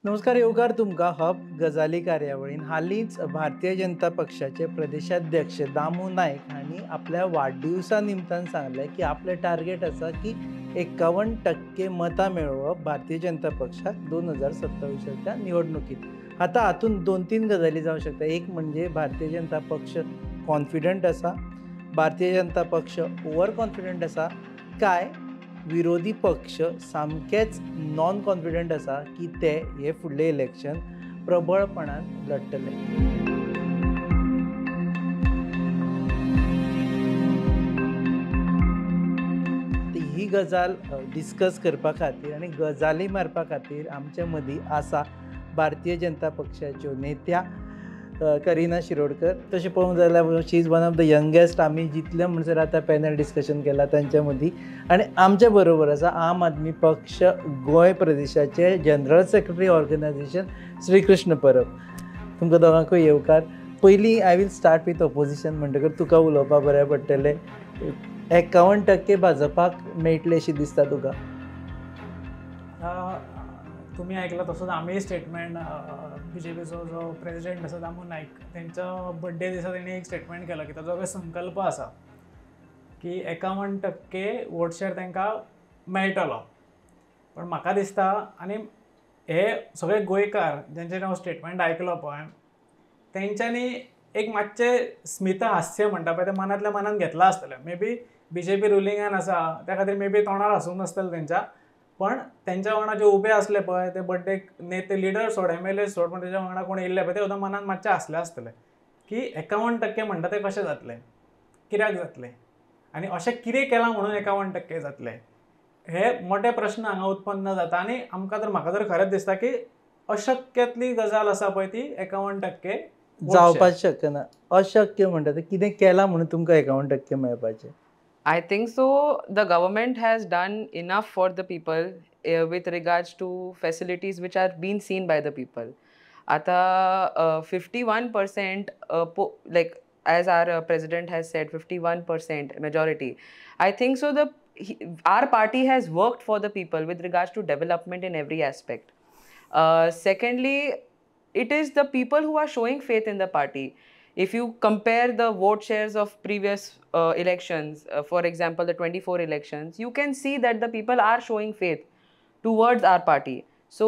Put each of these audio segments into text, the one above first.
नमस्कार, येवकार तुमकां हब गजाली कार्यावळीन हालींच भारतीय जनता पक्षाचे प्रदेशाध्यक्ष दामू नायक हांणी आपल्या वाडदिवसा निमतान सांगलें की आपलें टार्गेट आसा की 51% मतां मेळोवप भारतीय जनता पक्षाक 2027च्या निवडणुकीत. आतां हातूंत 2-3 गजाली जावंक शकता. एक म्हणजे भारतीय जनता पक्ष कॉन्फिडंट आसा, भारतीय जनता पक्ष ओवर कॉन्फिडंट आसा, काय विरोधी पक्ष सामकेच नॉन कॉन्फिडंट आसा की ते हे फुडले इलेक्शन प्रबळपणान लडटले. ही गजाल डिस्कस करपा खातीर आनी गजाली मारपा खातीर आमचे मदीं आसा भारतीय जनता पक्षाच्यो नेत्या करिना शिरोडकर. तशें पळोवंक जाल्यार she is one of the youngest. आमी जितले म्हणसर आतां पॅनल डिस्कशन केलां तांच्या मदीं. आनी आमचे बरोबर आसा आम आदमी पक्ष गोंय प्रदेशाचे general secretary organisation Shri Krishna Parab. तुमकां दोगांकूय येवकार. पयलीं I will start with opposition म्हणटकर तुका उलोवपा बरें पडटलें. 51% भाजपाक मेळटले अशें दिसता तुका? तुम्ही ऐकलं तसंच आम्ही स्टेटमेंट BJPचो जो प्रेसिडेंट आसा दामू नायक त्यांच्या बड्डे दिसा त्यांनी एक स्टेटमेंट केलं की ताजो एक संकल्प आसा की 51% वोट शेअर तांकां मेळटलो. पण म्हाका दिसता आनी हे सगळे गोंयकार जेंचे हांव स्टेटमेंट आयकलो पळय तेंच्यांनी एक मातशें स्मित हास्य म्हणटा पळय तें मनांतल्या मनान घेतलां आसतलें. मे बी BJP रुलिंगान आसा त्या खातीर मे बी तोंडार हांसूंक नासतलें तेंच्या. पण त्यांच्या वांगडा जे उबे असले पळय ते बड्डे नेते लिडर सोड MLA सोड पण तेच्या वांगडा कोण येयल्ले पळय ते सुद्दां मनान मातशें हांसले आसतले की 51% म्हणटा ते कशें जातलें, कित्याक जातलें आनी अशें कितें केलां म्हणून 51% जातलें, हे मोठे प्रश्न हांगा उत्पन्न जाता. आनी आमकां तर म्हाका तर खरेंच दिसता की अशक्यातली गजाल आसा पळय ती 51% जावपाच शक्य ना. अशक्य म्हणटा ते कितें केलां म्हणून तुमकां 51% मेळपाचें? I think so. The government has done enough for the people with regards to facilities which are being seen by the people. Ata 51%, like as our president has said, 51% majority. I think so. Our party has worked for the people with regards to development in every aspect. Secondly, it is the people who are showing faith in the party. If you compare the vote shares of previous elections, for example, the 24 elections, you can see that the people are showing faith towards our party. So,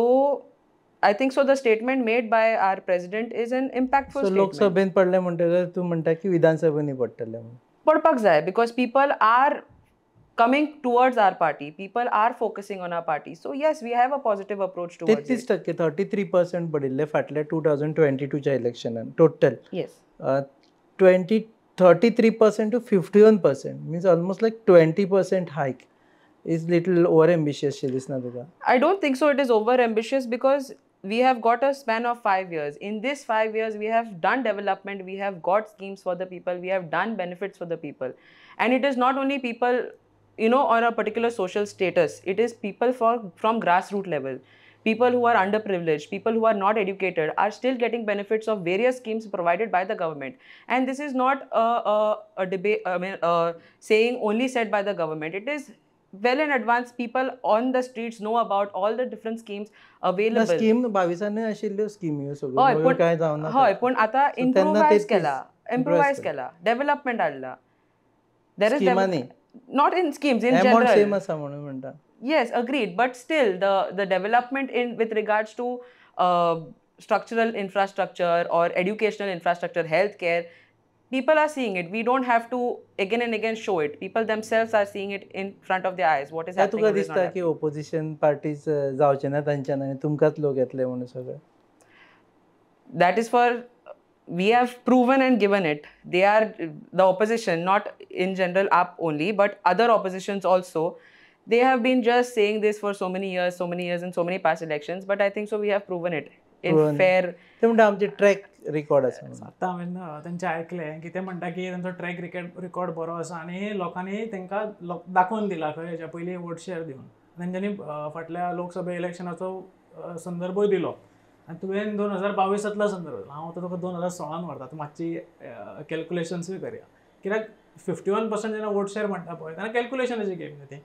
I think so the statement made by our president is an impactful statement. लोकसभेन पडले म्हणटकर तूं म्हणटा की विधानसभेनी पडटले म्हणून? पडपाक जाय because people are coming towards our party. People are focusing on our party. So yes, we have a positive approach towards it. 33%, 33% पडिल्ले फाटल्या 2022च्या इलेक्शनान total. Yes. 33% to 51% means almost like 20% hike. Is little over ambitious she दिसना तुका? I don't think so it is over ambitious because we have got a span of 5 years. In this 5 years, we have done development, we have got schemes for the people, we have done benefits for the people. And it is not only people, you know, on a particular social status. It is people from grassroots level. People who are underprivileged, people who are not educated are still getting benefits of various schemes provided by the government. And this is not a debate, saying only said by the government. It is well in advance. People on the streets know about all the different schemes available. Scheme 22 आशिल्ल्यो scheme ह्यो सगळ्यो काय जावना. हय पण आता improvise केला development हाडला. There is not in schemes in general. Same आसा म्हणून म्हणटा. Yes, agreed. But still, the development with regards to structural infrastructure or educational infrastructure, healthcare, people are seeing it. We don't have to again and again show it. People themselves are seeing it in front of their eyes. What is happening? तुका दिसता की opposition parties जावचे ना तांच्यान आनी तुमकांच लोक येतले म्हणून सगळे? That is for we have proven and given it. They are the opposition, not in general up only, but other oppositions also. They have been just saying this for so many years in so many past elections, but I think so we have proven it in fair. ते म्हणटा आमचे track record आसा. आतां हांवें तेंचें आयकलें की ते म्हणटा की तेंचो ट्रॅक रिकॉर्ड बरो आसा आनी लोकांनी तेंकां दाखोवन दिला खंय हेच्या पयलीं वोट शेअर दिवन. तेंच्यांनी फाटल्या लोकसभा इलेक्शनाचो संदर्भूय दिलो आनी तुवें 2022 संदर्भ. हांव आतां तुका 2016 व्हरता. तूं मातशी कॅल्क्युलेशन्सूय करया. कित्याक 51% जेन्ना वोट शेअर म्हणटा पळय तेन्ना कॅल्क्युलेशनाची गेम न्ही ती.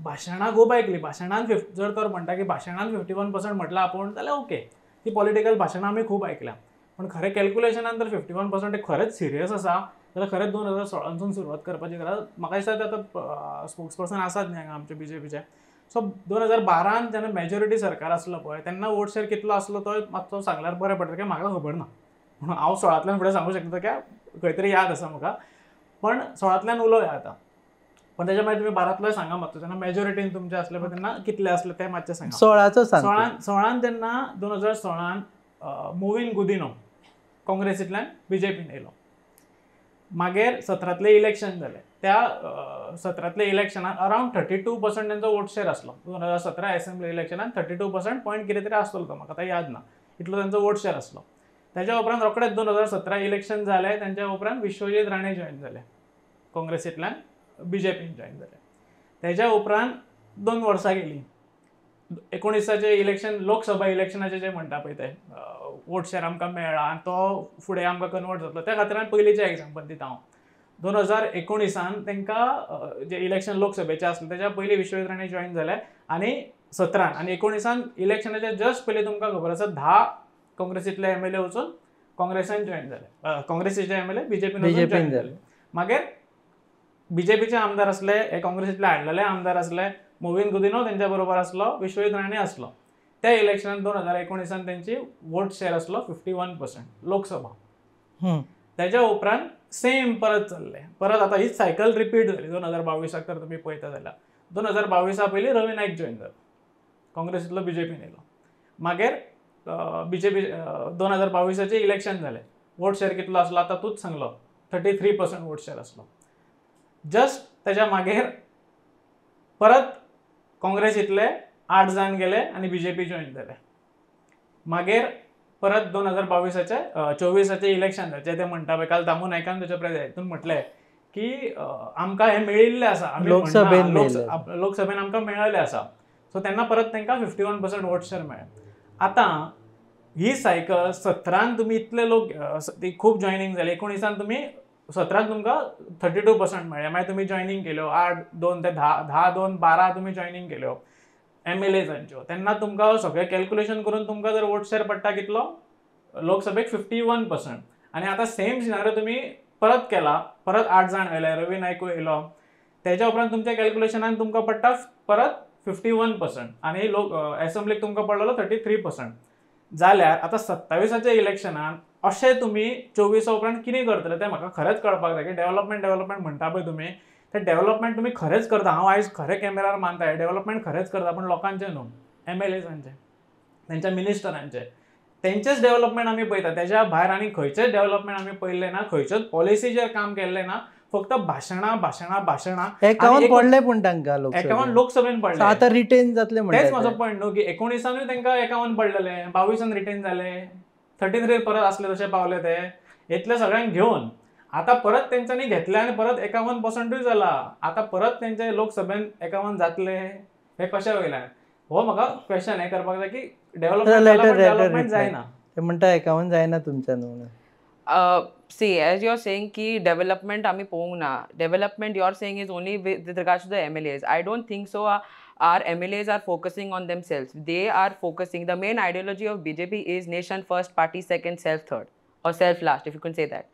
भाशणां खूप ऐकली. भाशणान जर तर म्हणटा की भाशणान 51% म्हटलं आपण जाल्यार ओके, ती पॉलिटिकल भाशणां आमी खूप ऐकल्या. पण खरें कॅल्क्युलेशनान जर 51% हे खरेंच सिरियस आसा जाल्यार खरेंच 2016 सुरवात करपाची गरज. म्हाका दिसता आतां स्पोक्स पर्सन आसात न्ही हांगा आमचे बीजेपीचे. सो 2012 जेन्ना मेजॉरिटी सरकार आसलो पळय तेन्ना वोट शेअर कितलो आसलो तो मातसो सांगल्यार बरें पडटलें, कित्याक म्हाका खबर ना. म्हणून हांव 16तल्यान फुडें सांगूंक शकता, कित्याक खंय तरी याद आसा म्हाका. पण 16तल्यान उलोवया आतां. पण त्याच्या मागीर तुम्ही 12तलोय सांगा मातसो, तेन्ना मेजॉरिटीन तुमचे असले पळय तेन्ना कितले असले ते मातशें सांगा. 16चो सांग. 16 जेन्ना 2016 मोविन गुदिनो काँग्रेसींतल्यान बीजेपीन येयलो. मागीर 17तले इलेक्शन जाले. त्या 17तले इलेक्शनात अरावंड 32% तेंचो वोट शेअर आसलो. 2017 असेंब्ली इलेक्शनात 32% पॉयंट कितें तरी आसतलो तो, म्हाका आतां याद ना. इतलो तेंचो वोट शेअर आसलो. त्याच्या उपरांत रोखडेच 2017 इलेक्शन जाले. त्यांच्या उपरांत विश्वजीत राणे जॉईन जाले काँग्रेसींतल्यान बीजेपीन जॉईन जाले. त्याच्या उपरांत 2 वर्सां गेली. 19चे इलेक्शन, लोकसभा इलेक्शनाचे जे म्हणटा पळय ते वोट शेअर आमकां मेळ्ळा आनी तो फुडें आमकां कन्वर्ट जातलो. त्या खातीर पयलींचें एग्जांपल दिता हांव. 2019 तांकां जे इलेक्शन लोकसभेचें आसलें तेच्या पयलीं विश्वजीत राणे जॉईन जाले आनी 17 आनी 19 इलेक्शनाच्या जस्ट पयलीं तुमकां खबर आसा 10 काँग्रेसींतले एमएलए वचून काँग्रेसान जॉईन जाले. काँग्रेसीचे एमएलए बीजेपीन जॉईन जाले. मागीर बीजेपीचे आमदार असले, हे काँग्रेसीतले हाडलेले आमदार असले. मोविन गुदिनो तेंच्या बरोबर आसलो, विश्वजीत राणे आसलो. त्या इलेक्शनात 2019 त्यांची वोट शेअर आसलो 51% लोकसभा. त्याच्या उपरांत सेम परत चल्ले. परत आता ही सायकल रिपीट जाली 2022 तर तुम्ही पळयता जाल्यार. 2022 पयलीं रवी नाईक जॉईन जालो, काँग्रेसीतलो बीजेपीन येयलो. मागीर बीजेपी 2022चे इलेक्शन जाले. वोट शेअर कितलो आसलो आतां तूच सांगलो, 33% वोट शेअर आसलो. जस्ट त्याच्या मागीर परत काँग्रेसीतले 8 जाण गेले आनी बीजेपी जॉईन जाले. मागीर परत 2024चे इलेक्शन जाले, ते म्हणटा पळय, काल दामू नायकान त्याच्या प्रेजेंटेशन म्हटलें की आमकां हे मेळिल्ले आसा, लोकसभेन आमकां मेळिल्ले आसा. सो तेन्ना परत तांकां 51% वोट शेअर मेळ्ळे. आतां ही सायकल 17 तुमी इतले लोक ती खूब जॉयनिंग जाली. 19 तुमी 17 तुमकां 32% मेळ्ळे. मागीर तुमी जॉयनिंग केल्यो 8, 2 ते 10, 2, 12 तुमी जॉयनिंग केल्यो एमएलएजांच्यो. तेन्ना तुमकां सगळें कॅल्क्युलेशन करून तुमकां जर वोट शेअर पडटा कितलो लोकसभेक 51%. आनी आतां सेम सिनारियो तुमी परत केला, परत 8 जाण आयले, रवी नायकूय येयलो. तेच्या उपरांत तुमच्या कॅल्क्युलेशनान तुमकां पडटा परत 51% आनी एसेंब्लीक तुमकां पडलेलो 33%. जाल्यार आतां 27च्या इलेक्शनान अशें तुमी 24 उपरांत कितें करतले तें म्हाका खरेंच कळपाक जाय. की डेव्हलपमेंट म्हणटा पळय तुमी, ते डेव्हलपमेंट तुमी खरेंच करता. हांव आयज खरें कॅमेरार मानता, डेव्हलपमेंट खरेंच करता, पण लोकांचे न्हू, एमएलएजांचे, तेंच्या मिनिस्टरांचे, तेंचेच डेव्हलपमेंट आमी पळयता. तेच्या भायर आनी खंयचेच डेव्हलपमेंट आमी पळयल्लें ना, खंयच्योच पॉलिसीचेर काम केल्लें ना. फक्त भाशणां. एकावन्न पडले पूण तांकां 51 लोकसभेन पडले. आतां रिटेन जातले म्हणटा. तेच म्हजो पॉयंट न्हू, की 19 तांकां 51 पडलेले, 22 रिटेन जाले, 33 परत आसले तशे पावले ते. इतले सगळ्यांक घेवन आतां परत तेंच्यांनी घेतले आनी परत 51% जाला. आतां परत तेंचे लोकसभेन 51 जातले हे कशे वयल्यान? हो म्हाका क्वेश्चन हे करपाक जाय की डेव्हलपमेंट जायना. ते म्हणटा 51 जायना तुमच्यान म्हणून. See, as you're saying ki development आम्ही पोवंक ना. Development you're saying is only with regards to the MLAs. I don't think so. Our MLAs are focusing on themselves. They are focusing, the main ideology of BJP is nation first, party second, self third, or self last, if you can say that.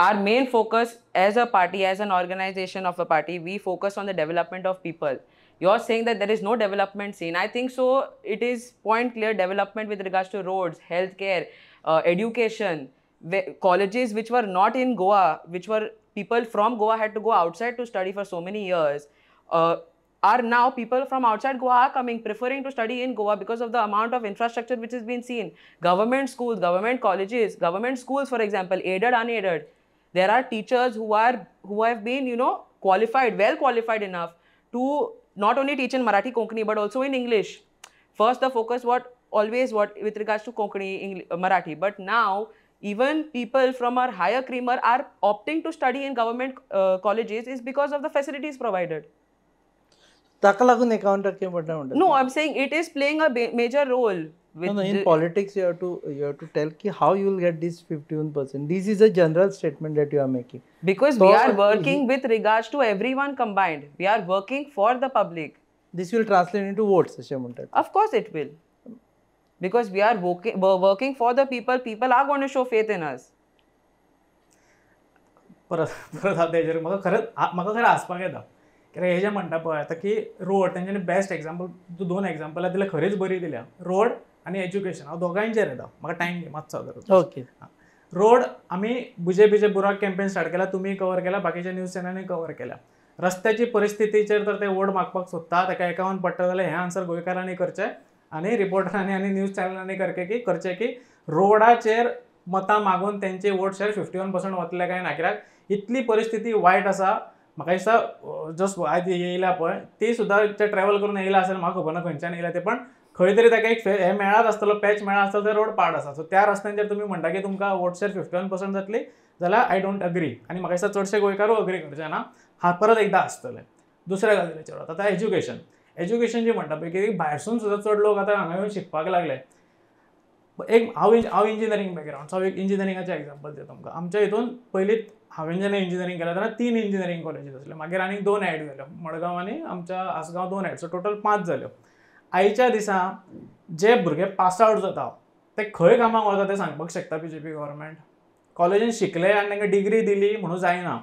Our main focus as a party, as an organization of a party, we focus on the development of people. You're saying that there is no development seen. I think so. It is point clear development with regards to roads, healthcare, education. Colleges which were not in Goa, which were people from Goa had to go outside to study for so many years, are now people from outside Goa are coming, preferring to study in Goa because of the amount of infrastructure which has been seen. Government schools, government colleges, government schools, for example, aided, unaided. There are teachers who have been, qualified, well qualified enough to not only teach in Marathi, Konkani, but also in English. First, the focus always with regards to Konkani, Marathi, but now even people from our higher creamer are opting to study in government colleges is because of the facilities provided. ताका लागून 51% पडटा म्हणटा. No, I'm saying it is playing a major role. with in the- politics you have to tell ki how you will get this 51%. This is a general statement that you are making. because So we are working with regards to everyone combined. We are working for the public. this will translate into votes असे म्हणतात. Of course it will. Because we are working for the people. People are going to show faith in us. परत आता हेजेर म्हाका खरें हांसपाक येता कित्याक हे जे म्हणटा पळय आतां की रोड तेंच्यांनी बेस्ट एग्जाम्पल तूं 2 एग्जाम्पलां दिल्या खरीच बरी दिल्या रोड आनी एज्युकेशन हांव दोगांयचेर येता म्हाका टायम घे मातसो जर ओके रोड आमी बीजेपीचे बुराक कॅम्पेन स्टार्ट केला तुमी कवर केला बाकीच्या न्यूज चॅनलांनी कवर केल्या रस्त्याची परिस्थितीचेर तर ते वोट मागपाक सोदता ताका एकावन पडटा जाल्यार हें आन्सर गोंयकारांनी करचें आनी रिपोर्टरांनी आनी न्यूज चॅनलांनी करचें की रोडाचेर मतां मागून तेंचे वोट शेअर 51% वतले काय ना कित्याक इतली परिस्थिती वायट आसा म्हाका दिसता जस्ट आयज येयल्या पळय ती सुद्दां ते ट्रॅव्हल करून येयला आसलें म्हाका खबर ना खंयच्यान येयला ते पण खंय तरी ताका एक हे मेळत आसतलो पॅच मेळत आसतलो ते रोड पाड आसा सो त्या रस्त्यांचेर तुमी म्हणटा की तुमकां वोट शेअर 51% जातली जाल्यार आय डोंट अग्री आनी म्हाका दिसता चडशे गोंयकारूय अग्री करचे ना हा परत एकदां आसतले दुसऱ्या गजालीचेर आतां एज्युकेशन जी म्हणटा पळय की भायरसून सुद्दां चड लोक आतां हांगा येवन शिकपाक लागले एक हांव इंजिनियरींग बॅकग्रावंड सो एक इंजिनियरिंगाचें एग्जाम्पल दिता तुमकां आमच्या हितून पयलींच हांवें जेन्ना इंजिनियरींग केलें तेन्ना 3 इंजिनियरींग कॉलेजीस आसले मागीर आनी 2 एड जाल्यो मडगांव आनी आमच्या आसगांव 2 एड सो टोटल 5 जाल्यो आयच्या दिसा जे भुरगे पास आवट जाता ते खंय कामाक वता ते सांगपाक शकता बीजेपी गव्हर्मेंट कॉलेजीन शिकले आनी तांकां डिग्री दिली म्हणून जायना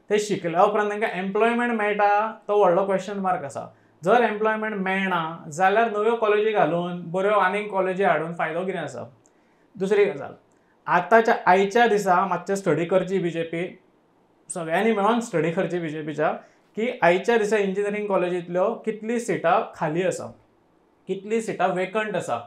ते शिकल्या उपरांत तांकां एम्प्लॉयमेंट मेळटा तो व्हडलो क्वेश्चन मार्क आसा जर एम्प्लॉयमेंट मेळना जाल्यार नव्यो कॉलेजी घालून बऱ्यो आनीक कॉलेजी हाडून फायदो कितें आसा दुसरी गजाल आतांच्या आयच्या दिसा मातशें स्टडी करची बीजेपी सगळ्यांनी मेळून स्टडी करची बीजेपीच्या की आयच्या दिसा इंजिनियरींग कॉलेजींतल्यो कितली सिटां खाली आसा कितली सिटां वेकंट आसा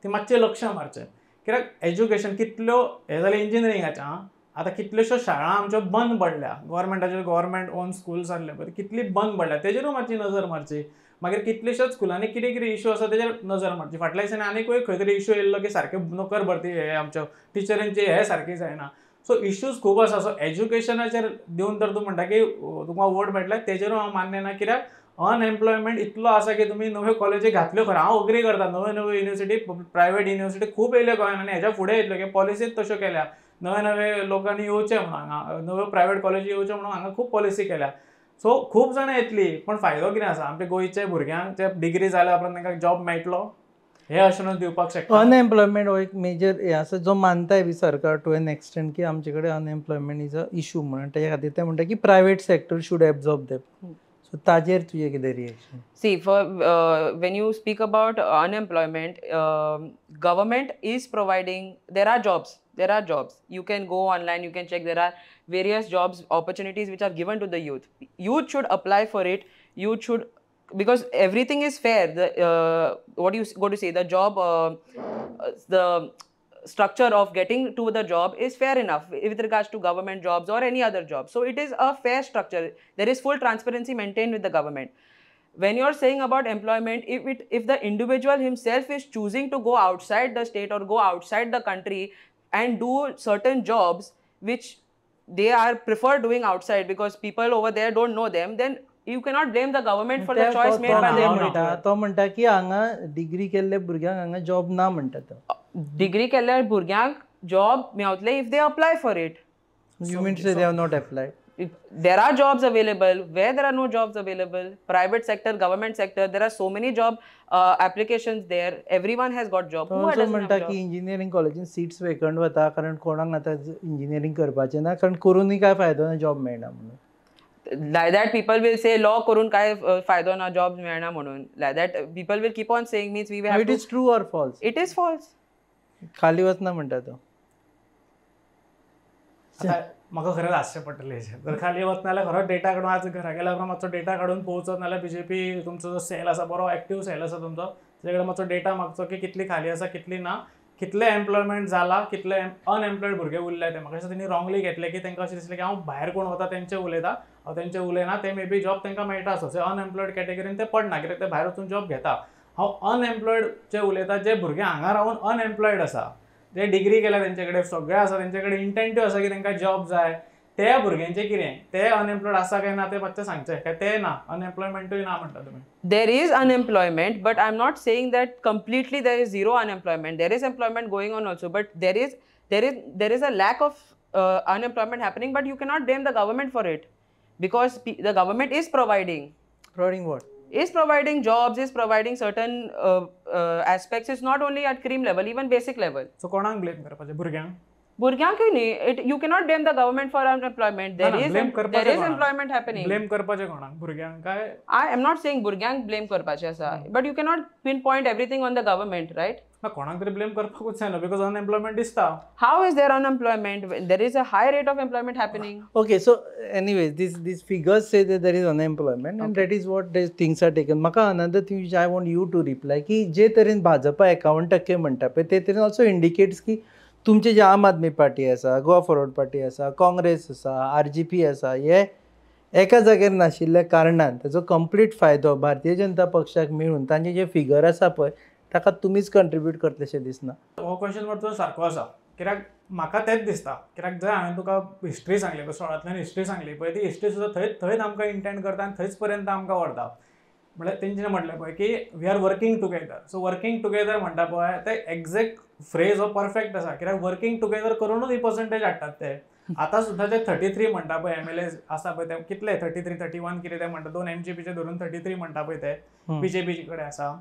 ती मातशें लक्ष मारचें कित्याक एज्युकेशन कितल्यो हे जालें इंजिनियरिंगाचें आतां कितल्योश्यो शाळा आमच्यो बंद पडल्या गव्हर्मेंट ओन स्कूल्स आसले पळय कितली बंद पडल्या तेजेरूय मातशी नजर मारची मागीर कितलेश्योच स्कुलांनी कितें कितें इश्यू आसा तेजेर नजर मारची फाटल्या दिसांनी आनीकूय खंय तरी इश्यू येयल्लो की सारके नोकर भरती हे आमच्यो टिचरींची हे सारकी जायना सो इश्यूज खूब आसा सो एज्युकेशनाचेर दिवन तर तूं म्हणटा की तुमकां वोट मेळटले तेजेरूय हांव मान्य ना कित्याक अनएम्प्लॉयमेंट इतलो आसा की तुमी नव्यो कॉलेजी घातल्यो खऱ्यो हांव अग्री करता नव्यो युनिवर्सिटी प्रायवेट युनिवर्सिटी खूब येयल्यो गोंयांत आनी हेच्या फुडें येतल्यो की पॉलिसीच तश्यो केल्या नवे लोकांनी येवचे म्हणून हांगा नव्यो प्रायवेट कॉलेजी येवचे म्हणून हांगा खूब पॉलिसी केल्या सो खूब जाणां येतली पण फायदो कितें आसा आमच्या गोंयच्या भुरग्यांक जे डिग्री जाल्या उपरांत तांकां जॉब मेळटलो हे अशुरन्स दिवपाक शकता अनएम्प्लॉयमेंट हो एक मेजर हे आसा जो मानताय बी सरकार टू एन एक्सटेंट की आमचे कडेन अनएम्प्लॉयमेंट इज अ इशू म्हणून तेच्या खातीर ते म्हणटा की private sector should absorb them so ताजेर तुजें कितें reaction See, when you speak about unemployment, government is providing. There are jobs. You can go online. You can check. There are various jobs opportunities which are given to the youth. Youth should apply for it. Youth should, because everything is fair. What you go to say, the job, the structure of getting to the job is fair enough with regards to government jobs or any other job. So it is a fair structure. There is full transparency maintained with the government. When you're saying about employment, if the individual himself is choosing to go outside the state or go outside the country and do certain jobs which they are prefer doing outside because people over there don't know them, then you cannot blame the government for the choice made by the individual. तो म्हणटा की हांगा degree केल्ले भुरग्यांक हांगा job ना म्हणटा तो Degree केल्यार भुरग्यांक जॉब मेळटले if they apply for it. You mean to say they have not applied? There are jobs available. Where there are no jobs available, private sector, government sector, there are so many job applications there. Everyone has got job. Who तो doesn't म्हणटा have की job? Engineering कॉलेजीन seats vacant वता कारण कोणाक आतां engineering करपाचें ना कारण करूनय काय फायदो ना जॉब मेळना म्हणून Like that, people will say law करून काय फायदो ना जॉब मेळना म्हणून. Like that, people will keep on saying means we will have it to. Is true or false It is false. खाली वचना म्हणटा तो आता म्हाका खरेंच हास्य पडटलें हेजेर जर खाली वच नाल्यार खरो डेटा काडून आज घरा गेल्या उपरांत मातसो डेटा काडून पळोवचो नाल्यार बीजेपी तुमचो जो सेल आसा बरो एक्टीव सेल आसा तुमचो तेजे कडेन मातसो डेटा मागचो की कितली खाली आसा कितली ना कितले एम्प्लॉयमेंट जाला कितले अनएम्प्लॉयड भुरगे उरले ते म्हाका दिसता तेणी रॉंगली घेतले की तांकां अशें दिसलें की हांव भायर कोण वता तेंचे उलयता हांव तेंचे उलयना ते मे बी जॉब तांकां मेळटा आसत अनएम्प्लॉयड कॅटेगरीन ते पडना कित्याक ते भायर वचून जॉब घेता हांव अनएम्प्लॉयड जे उलयता जे भुरगे हांगा रावन अनएम्प्लॉयड आसा जे डिग्री केल्या तेंचे कडेन सगळें आसा तेंचे कडेन इंटेंटीव आसा की तांकां जॉब जाय त्या भुरग्यांचे कितें ते अनएम्प्लॉयड आसा काय ना ते मातशें सांगचें काय ते ना अनएम्प्लॉयमेंटूय ना म्हणटा तुमी. There is unemployment, but I'm not saying that completely there is zero unemployment. There is employment going on also, but there is a lack of unemployment happening. But you cannot blame the government for it, because the government is providing what? Is providing jobs, is providing certain aspects. It's not only at cream level, even basic level. So कोणाक blame करपाचें भुरग्यांक? भुरग्यांकूय न्ही, you cannot blame the government for unemployment. There is employment happening. Blame करपाचें कोणाक? भुरग्यांक काय? I am not saying भुरग्यांक blame करपाचें आसा, but you cannot pinpoint everything on the government, right? कोणाक तरी ब्लेम करपाकूच जायना बिकॉज अनएम्प्लॉयमेंट दिसता. How is there unemployment when there is a high rate of employment happening? Okay, so anyways, these figures say that there is unemployment, and that is what these things are taken. Maka another thing which I want you to reply की जे तरेन भाजपा 51% म्हणटा पळय ते तरेन also indicates की तुमचे जे आम आदमी पार्टी आसा, गोवा फॉरवर्ड पार्टी आसा, काँग्रेस आसा, RGP आसा, हे एका जाग्यार नाशिल्ल्या कारणान ताचो कंप्लीट फायदो भारतीय जनता पक्षाक मेळून तांचे जे फिगर आसा पळय ताका तुमीच कंट्रिब्यूट करतलेशें दिसना. हो क्वेश्चन तुजो सारको आसा, कित्याक म्हाका तेंच दिसता. कित्याक जंय हांवें तुका हिस्ट्री सांगली पळय, 16तल्यान हिस्ट्री सांगली पळय, ती हिस्ट्री सुद्दां थंयच आमकां इंटेंड करता आनी थंयच पर्यंत आमकां व्हरता. म्हळ्यार तेंच्यानी म्हटलें पळय की we are working together. So working together म्हणटा पळय ते एक्झॅक्ट फ्रेज हो परफेक्ट आसा, कित्याक वर्किंग टुगेदर करूनच ही पर्संटेज हाडटात ते. आतां सुद्दां जे 33 म्हणटा पळय MLA आसा पळय ते कितले 33 31 कितें ते म्हणटा, 2 MGPचे धरून 33 म्हणटा पळय ते BJP कडेन आसा,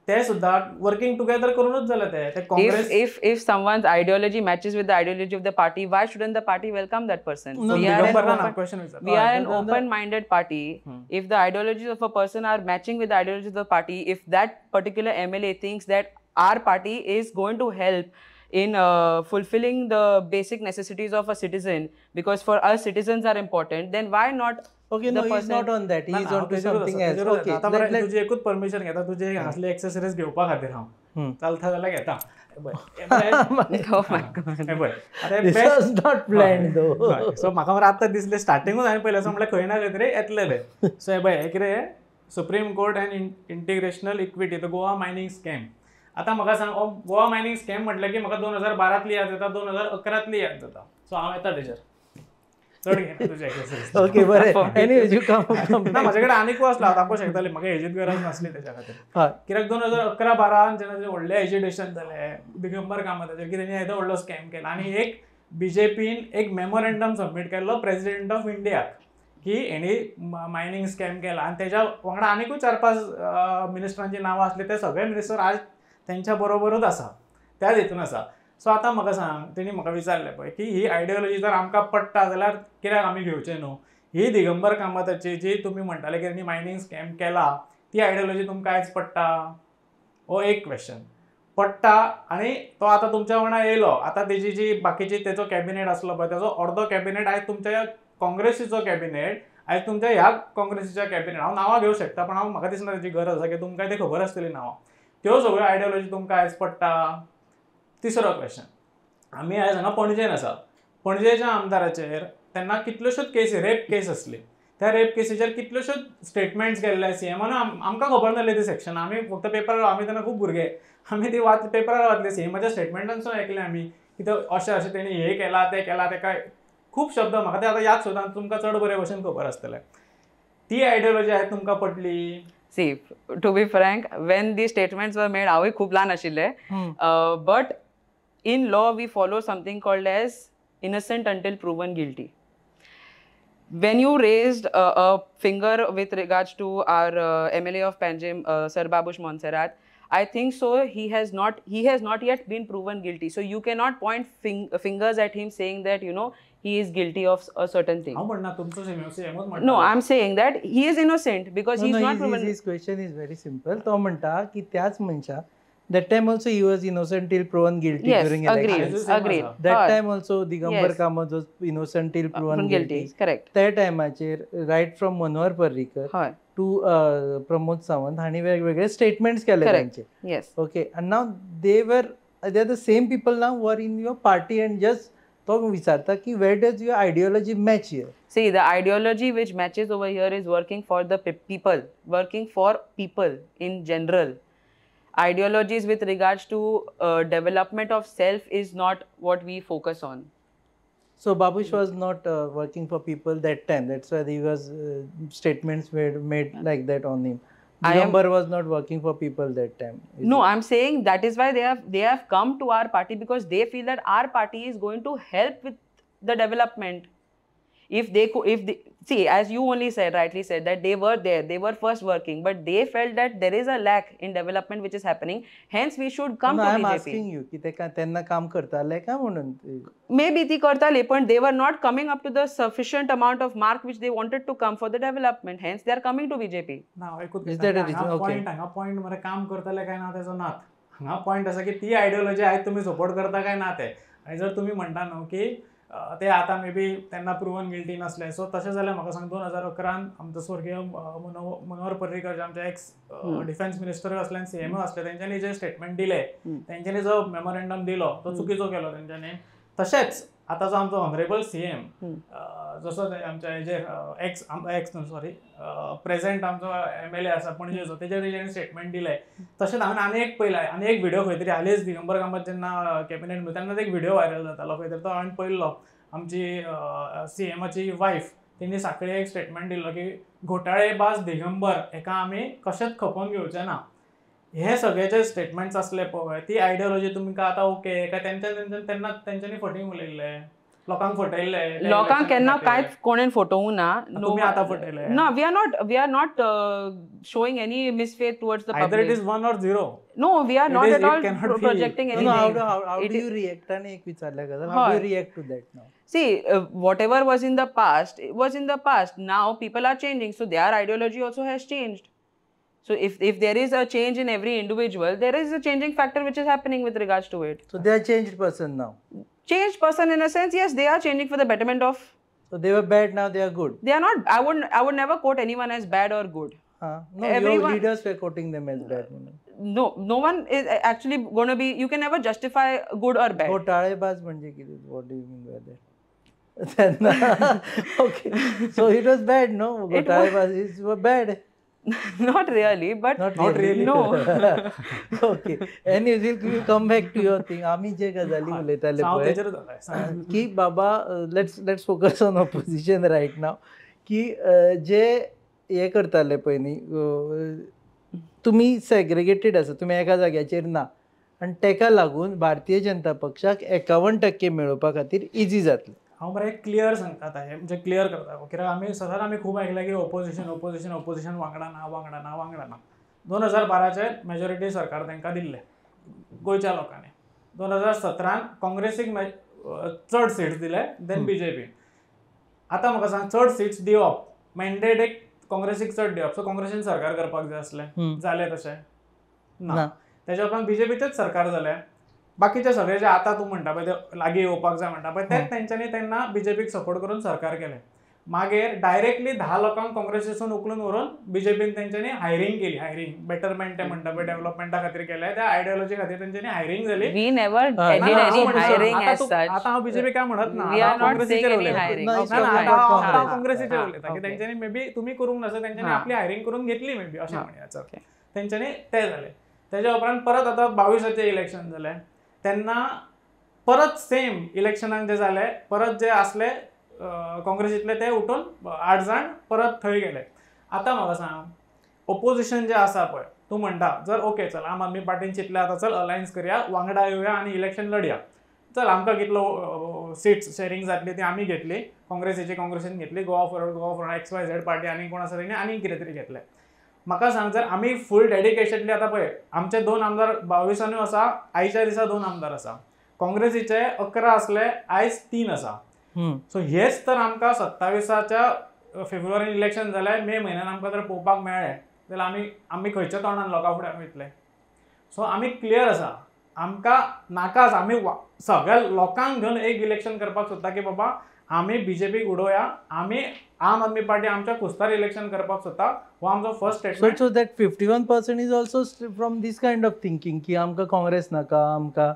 ते सुद्दां वर्किंग टुगेदर करूनच जाले ते Congress. If someone's ideology matches with the ideology of the party, why shouldn't the party welcome that person? No, we are an open-minded party. If the ideologies of a person are matching with the ideologies of the party, if that particular MLA thinks that our party is going to help in fulfilling the basic necessities of a citizen, because for us citizens are important, then why not? Okay, no, he's not on that. He is on to something else. Okay, आता बरं तुझी एकूच permission घेता तुझे हासले accessories घेवपा खातीर हांव चलता जाल्यार घेता. This was not planned though. So म्हाका मरे आतां दिसलें स्टार्टिंगूच हांवें पयलें म्हणल्यार खंय ना खंय तरी येतलेले. सो हे पळय हे कितें supreme court and intergenerational equity the Goa mining scam. आतां म्हाका सांग गोवा मायनिंग स्कॅम म्हटलें की म्हाका 2012तली याद जाता, 2011तली याद जाता. सो हांव येता तेजेर चड घेना तुजे एक्सेसरीज. ओके बरें. एनीवेज यू कम ना म्हाजे कडेन आनीकूय आसलो हांव दाखोवंक शकतालें, म्हाका हेजीच गरज नासली तेच्या खातीर. कित्याक 2011-12 जेन्ना तेजें व्हडलें एजिटेशन जालें दिगंबर कामताचेर की तेणी येदो व्हडलो स्कॅम केला आनी एक BJPन एक मेमोरेंडम सबमीट केल्लो प्रेसिडेंट ऑफ इंडियाक की हेणी मायनिंग स्कॅम केला आनी तेच्या वांगडा आनीकूय 4-5 मिनिस्टरांची नांवां आसली, ते सगळे मिनिस्टर आज तेंच्या बरोबरूच आसा, त्याच हितून आसा. सो आतां म्हाका सांग, तेणी म्हाका विचारलें पळय की ही आयडियोलॉजी जर आमकां पडटा जाल्यार कित्याक आमी घेवचें न्हू. ही दिगंबर कामताची जी तुमी म्हणटाले की तेणी मायनिंग स्कॅम केला ती आयडियोलॉजी तुमकां आयज पडटा? हो एक क्वेश्चन पडटा. आनी तो आतां तुमच्या वांगडा येयलो, आतां तेजी जी बाकीची तेचो कॅबिनेट आसलो पळय तेचो अर्दो कॅबिनेट आयज तुमच्या काँग्रेसीचो कॅबिनेट, आयज तुमच्या ह्या काँग्रेसीच्या कॅबिनेट. हांव नांवां घेवं शकता पण म्हाका दिसना तेची गरज आसा की तुमकां ती खबर आसतली नांवां. त्यो सगळ्यो आयडियोलॉजी तुमकां आयज पडटा? तिसरो क्वेश्चन, आमी आयज हांगा पणजेन आसा, पणजेच्या आमदाराचेर तेन्ना कितल्योश्योच केसी रेप केस आसली, त्या रेप केसीचेर कितल्योश्योच स्टेटमेंट्स केल्ले CMान. आमकां खबर नासली ती सेक्शन, आमी फक्त पेपरार, आमी तेन्ना खूब भुरगे, आमी ती पेपरार वाचले, CMाच्या स्टेटमेंटांसून आयकलें आमी की तो अशें तेणी हे केला ते केला, तेका खूब शब्द म्हाका ते आतां याद सुद्दां, तुमकां चड बरे भशेन खबर आसतलें. ती आयडियोलॉजी आयज तुमकां पडली? See, to be frank, when these statements were made, हांवूय खूब ल्हान आशिल्लें, but in law we follow something called as innocent until proven guilty. When you raised a finger with regards to our MLA of Panjim, Sir Babush Montserrat, I think so he has not yet been proven guilty. So you cannot point fingers at him saying that, you know, he is guilty of a certain thing. No, I'm saying that he is innocent because he is not proven. His question is very simple. तो म्हणता की त्याच मनशा that time also he was innocent till proven guilty. Yes, during elections. agreed. That time also Digambar Kamath was innocent till proven guilty. Correct. त्या टायमाचेर right from Manohar Parrikar to Pramod Sawant हांणी वेगवेगळे statements केले तांचे. Yes. Okay, and now they are the same people now who are in your party and just तो विचारता की where does your ideology match here? See, the ideology which matches over here is working for the people, working for people in general. Ideologies with regards to development of self is not what we focus on. So Babush was not working for people that time. That's why he was statements made like that on him. Digambar was not working for people that time. No, I'm saying that is why they have come to our party, because they feel that our party is going to help with the development. If they see, as you only said, rightly said, that they were there, they were first working, but they felt that there is a lack in development which is happening, hence we should come to BJP. I'm asking you की ते त्यांना काम करताले का म्हणून. Maybe ती करताले, पण they were not coming up to the sufficient amount of mark which they wanted to come for the development, hence they are coming to BJP. Now Is that a reason? Okay. Point मध्ये काम करताले काय ना त्याचं नात. हा point असा की ती आयडियोलॉजी आहे तुम्ही सपोर्ट करता काय नात आहे. आणि जर तुम्ही म्हणता ना की ते आता मे बी त्यांना प्रूव्हन गिल्टी नसले, सो तशें जाल्यार म्हाका सांग 2011 आमचो स्वर्गीय मनोहर पर्रीकर जे आमचे एक्स डिफेन्स मिनिस्टर असले आनी CM असले, तेंच्यांनी जे स्टेटमेंट दिले, तेंच्यांनी जो मेमोरेंडम दिलो तो चुकीचो केलो तेंच्यांनी. तशेंच आता जो आमचो ऑनरेबल CM जसो आमचे जे एक्स सॉरी प्रेझेंट आमचो MLA आसा पणजेचो, तेजेर जेणे स्टेटमेंट दिले, तशेंच हांवें आनी एक पयला, आनी एक व्हिडिओ खंय तरी हालींच दिगंबर कामत जेन्ना कॅबिनेट मीट तेन्ना एक व्हिडिओ व्हायरल जातालो खंय तरी, तो हांवें पळयल्लो. आमची CMची वायफ तेणी सांखळे एक स्टेटमेंट दिल्लो की घोटाळेबाज दिगंबर हेका आमी कशेंच खपोवन घेवचे ना. हे सगळे जे स्टेटमेंट्स असले पळय, ती आयडियोलॉजी तुमकां आतां ओके काय तेन्ना तेंच्यांनी फटींग उलयल्ले, लोकांक फटयल्ले, लोकांक केन्ना कांयच कोणेन फटोवंक ना. तुमी आतां फटयले. No, we are not showing any misfaith towards the public. Either it is 1 or 0. No, we are not at all projecting anything. How do you react? आणि एक विचारल्या गजाल, how do you react to that now? See, whatever was in the past was in the past. Now people are changing, so their ideology also has changed. So if there is a change in every individual, there is a changing factor which is happening with regards to it. So they are changed person now. Changed person in a sense, yes, they are changing for the betterment of. So they were bad, now they are good. They are not. I would never quote anyone as bad or good. No, your leaders were quoting them as bad. No one is actually going to be. You can never justify good or bad. घोटाळेबाज म्हणजे किती? What do you mean by that? Okay, so it was bad, no? घोटाळेबाज were bad. Not really, but not really. No. Okay. Anyways, we'll come back to your thing. आम्ही जे गजाली उलयताले पळय की बाबा let's focus on opposition right now. की जे हे करताले पळय न्ही, तुम्ही सेग्रिगेटेड आसा, तुम्ही एका जाग्याचेर ना, आनी तेका लागून भारतीय जनता पक्षाक 51% मेळोवपा खातीर इजी जातलें. हांव मरे क्लियर सांगतात आहे, म्हणजे क्लियर करता, कित्याक आमी सदांच आमी खूब आयकलां की ओपोजिशन वांगडा ना. 2012 मेजॉरिटी सरकार तांकां दिल्लें गोंयच्या लोकांनी. 2017 काँग्रेसीक चड सीट्स दिले देन BJP. आतां म्हाका सांग, चड सीट्स दिवप मॅन्डेट एक काँग्रेसीक चड दिवप, सो काँग्रेसीन सरकार करपाक जाय आसलें, जालें तशें ना. तेच्या उपरांत BJPचेच सरकार जालें. बाकीचे सगळे जे आता तू म्हणटा पळय ते लागीं येवपाक जाय म्हणटा पळय, तेच तेंच्यांनी तेन्ना BJPक सपोर्ट करून सरकार केलें. मागीर डायरेक्टली 10 लोकांक काँग्रेसीसून उखलून व्हरून BJPन तेंच्यांनी हायरींग केली. हायरींग बेटरमेंट ते म्हणटा पळय, डेव्हलपमेंटा खातीर केलें, त्या आयडियोलॉजी खातीर तेंच्यांनी हायरींग जाली. We never did any hiring as such. आता हांव BJP काय म्हणत ना, We are not saying any hiring. आता काँग्रेसीचेर उलयता की तेंच्यांनी मे बी तुमी करूंक नासता, तेंच्यांनी आपली हायरींग करून घेतली मे बी, अशें म्हणयाचो. तेंच्यांनी ते जालें. तेच्या उपरांत परत आतां 22 इलेक्शन जालें, तेन्ना परत सेम इलेक्शनाक जे जाले, परत जे असले काँग्रेसीतले ते उठून 8 जाण परत थंय गेले. आतां म्हाका सांग, ओपोजिशन जे आसा पळय, तूं म्हणटा जर ओके चल आम आदमी पार्टीन चिंतलें आतां चल अलायन्स करया, वांगडा येवया आनी इलेक्शन लडया, चल आमकां कितलो सीट्स शेअरिंग जातली ती आमी घेतली, काँग्रेसीन घेतली, गोवा फॉरवर्ड XYZ पार्टी आनी कोण आसा तेणी आनी कितें तरी घेतलें. म्हाका सांग, जर आमी फूल डेडिकेशनली आतां पळय, आमचे 2 आमदार 22 आसा, आयच्या दिसा 2 आमदार आसा, काँग्रेसीचे 11 आसले, आयज 3 आसा. सो हेच तर आमकां 27 फेब्रुवारीन इलेक्शन जालें, मे म्हयन्यान आमकां जर पळोवपाक मेळ्ळें जाल्यार आमी खंयच्या तोंडान लोकां फुडें वयतले. सो आमी क्लियर आसा, आमकां नाकाच, आमी सगळ्या लोकांक घेवन एक इलेक्शन करपाक सोदता की बाबा आमी BJPक उडोवया, आमी आम आदमी पार्टी आमच्या कुस्तार इलेक्शन करपाक सोदता, हो आमचो first statement. So that 51% is also from this kind of thinking की आमकां काँग्रेस नाका, आमकां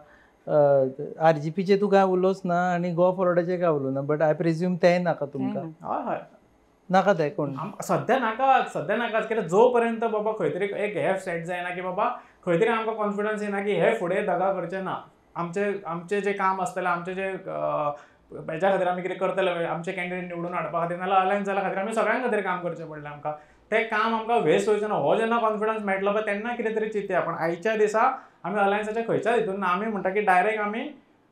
RGPचे तूं काय उलोवच ना आनी गोवा फॉरवर्डाचे काय उलोवना, बट आय प्रिज्यूम तेय नाका तुमकां. हय नाका ते कोण सद्या नाकाच कित्याक जो पर्यंत बाबा खंय तरी एक हे सेट जायना की बाबा खंय तरी आमकां कॉन्फिडन्स येना की हे फुडें दगा करचे ना, आमचे जे काम आसतलें, आमचे जे हेच्या खातीर आमी कितें करतले आमचे कॅन्डिडेट निवडून हाडपा खातीर नाल्यार अलायन्स जाल्या खातीर आमी सगळ्यां खातीर काम करचें पडलें आमकां. तें काम आमकां वेस्ट वयचें ना. हो जेन्ना कॉन्फिडन्स मेळटलो पळय तेन्ना कितें तरी चिंतया. पण आयच्या दिसा आमी अलायन्साच्या खंयच्याच हितून ना. आमी म्हणटा की डायरेक्ट आमी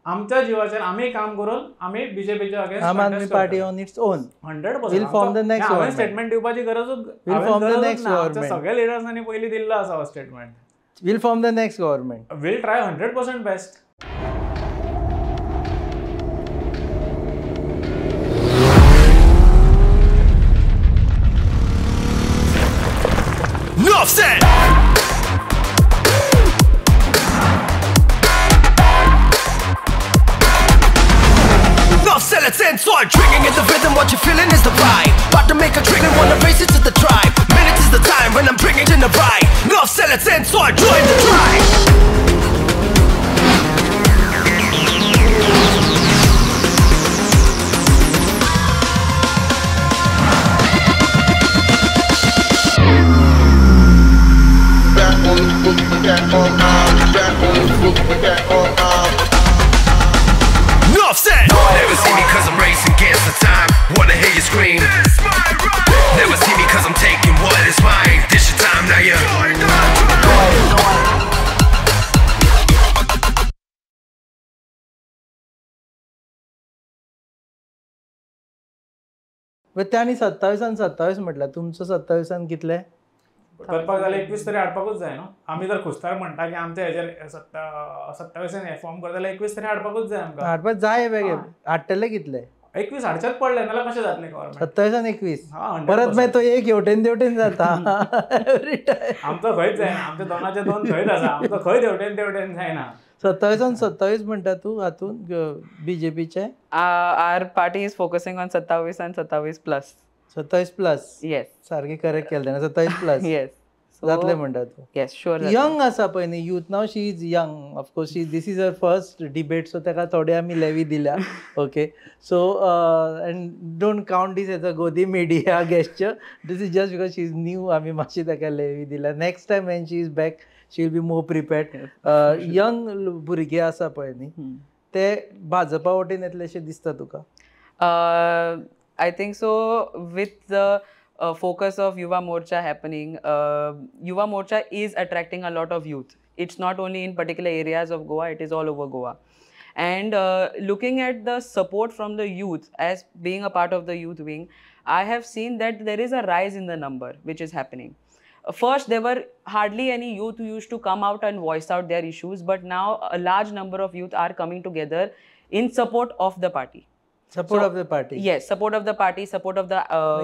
आमच्या जिवाचेर आमी काम करून आमी बीजेपीच्या against Aam Aadmi Party on its own 100% will form the next हांवें गव्हर्नमेंट. स्टेटमेंट दिवपाची गरजूच We'll form the next ना. government. सगळ्या लिडर्सांनी पयलीं दिल्लो आसा हो statement. Will form the next government. Will try 100% best. Enough said. Enough said, let's end sword. Drinking is the rhythm, what you're feeling is the vibe. About to make a drink and wanna race it to the tribe. Minutes is the time when I'm bringing in the ride. Enough said, let's end sword. Join the tribe. Enough said. Never see me cause I'm racing against the time. Wanna hear you scream. Never see me cause I'm taking what is mine. This your time now, you. ते आनी 27 म्हटल्यार तुमचो 27 कितले करपाक जाल्यार 21 तरी हाडपाकूच जाय न्हू. आमी जर खुस्तार म्हणटा की आमच्या हेजेर 27 फॉर्म करता जाल्यार 21 तरी हाडपाकूच जाय आमकां. हाडपाक जाय वेगळे हाडटले कितले 21 हाडचेच पडले नाल्यार कशें जातलें गव्हर्नमेंट. 27 आणि 21 हा, 100%. परत मागीर तो एक हेवटेन देवटेन जाता एवरी टायम. आमचो खंयच जायना. आमच्या दोनाचे दोन थंयच आसा. आमचो खंय देवटेन तेवटेन जायना. 27 म्हणटा तूं हातून बीजेपीचे Our party is focusing on 27 and 27 plus. 27 plus Yes. सारखे करेक्ट केले ना 27 प्लस Yes. So, जातले म्हणटा तूं. Yes, sure. यंग आसा पळय न्ही यूथ नाव she is young of course this is her first debate so ताका थोडे आमी लेवी दिल्या okay so and don't count this as a godi media gesture this is just because she is new आमी मातशी ताका लेवी दिल्या next time when she is back she will be more prepared young भुरगे आसा पळय न्ही ते भाजपा वटेन येतले अशें दिसता तुका I think so. With the focus of Yuva Morcha happening, Yuva Morcha is attracting a lot of youth. It's not only in particular areas of Goa, it is all over Goa. And looking at the support from the youth as being a part of the youth wing, I have seen that there is a rise in the number which is happening. First, there were hardly any youth who used to come out and voice out their issues, but now a large number of youth are coming together in support of the party. Support of the party Yes, support of the party, support of the.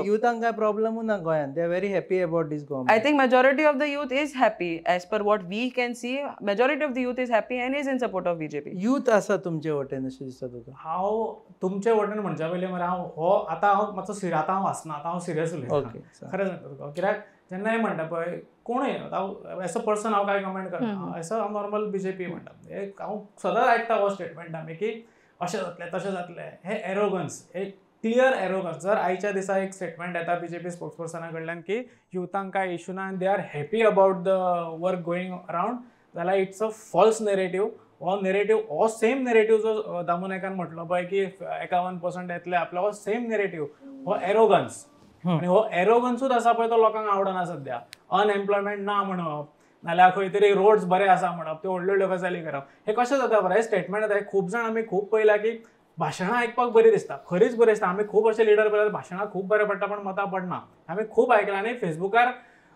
युथांक काय प्रॉब्लेमू ना गोंयांत they are very happy about these government I think majority of the youth is happy. As per what we can see, majority of the youth is happy and is in support of BJP. Youth आसा तुमचे वटेन अशें दिसता तुका हांव तुमचे वटेन म्हणच्या पयलीं मरे हांव आतां हांव मातसो आतां हांव वाचना आतां हांव सिरियस उलयतां. Okay, खरें सांगता तुका कित्याक जेन्ना हें म्हणटा पळय कोणूय हांव एज अ पर्सन हांव काय कमेंट करना एज अ नॉर्मल बीजेपी म्हणटा हांव सदांच आयकता हो स्टेटमेंट आमी की अशें जातलें तशें जातलें हे एरोगन्स एक क्लियर एरोगन्स. जर आयच्या दिसा एक स्टेटमेंट येता बीजेपी स्पोक्सपर्सना कडल्यान की युथांक काय इशू ना they are happy about the work going around जाल्यार इट्स अ फॉल्स नेरेटीव. हो सेम नेरेटीव जो दामू नायकान म्हटलो पळय की 51% येतले आपलो हो सेम नेरेटीव हो एरोगन्स. आनी हो एरोगन्सूच आसा पळय तो लोकांक आवडना सद्या. अनएम्प्लॉयमेंट ना म्हणप नाल्यार खंय तरी रोड्स बरे आसा म्हणप त्यो व्हडल्यो व्हडल्यो गजाली करप हे कशें जाता बरें स्टेटमेंट येता. खूब जाण आमी खूब पळयलां की भाशणां आयकपाक बरी दिसता खरीच बरी दिसता. आमी खूब अशे लिडर पळयल्यात भाशणां खूब बरें पडटा पण मतां पडना. आमी खूब आयकलां आनी फेसबुकार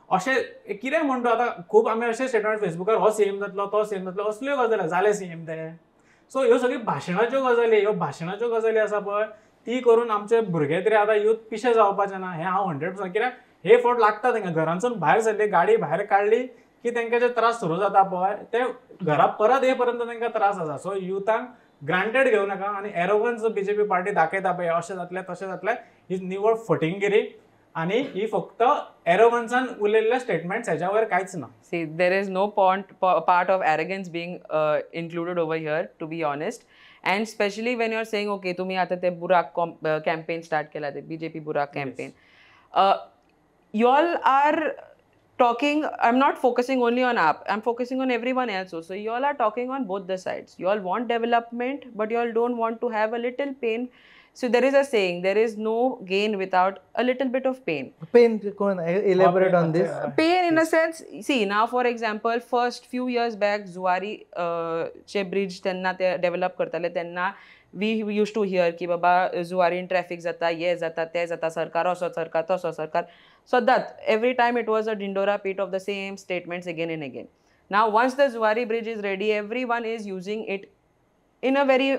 अशें कितें म्हणटा आतां खूब आमी अशें स्टेटमेंट फेसबुकार हो सीएम जातलो तो सीएम जातलो असल्यो गजाली जाले सीएम ते. सो ह्यो सगळ्यो भाशणाच्यो गजाली आसा पळय ती करून आमचे भुरगे तरी आतां यूथ पिशे जावपाचे ना हें हांव 100% कित्याक हे फावट लागता तांकां घरांतसून भायर सरली गाडी भायर काडली की तांकां जे त्रास सुरू जाता पळय ते घरा परत ये पर्यंत तांकां त्रास आसा. सो युथांक ग्रांटेड घेवं नाका आनी एरोगन्स जो बीजेपी पार्टी दाखयता पळय अशें जातलें तशें जातलें ही निवळ फटिंगगिरी आनी ही फक्त एरोगन्सान उलयल्ले स्टेटमेंट्स हेच्या वयर कांयच ना. See, there is no part of arrogance being included over here, to be honest. And especially when you're saying, okay, तुम्ही आता ते बुराक campaign start केला ते BJP बुराक campaign. You all are talking, I'm not focusing only on app, I'm focusing on everyone else also. You all are talking on both the sides. You all want development, but you all don't want to have a little pain. So there is a saying, there is no gain without a little bit of pain. Pain, elaborate on this. Pain in a sense, see now for example, first few years back Zuari चे bridge त्यांना ते develop करताले त्यांना we used to hear की बाबा Zuari in traffic जाता, ये जाता, ते जाता, सरकार असो सरकार तसो सरकार. So that every time it was a Dindora pit of the same statements again and again. Now once the Zuari bridge is ready, everyone is using it in a very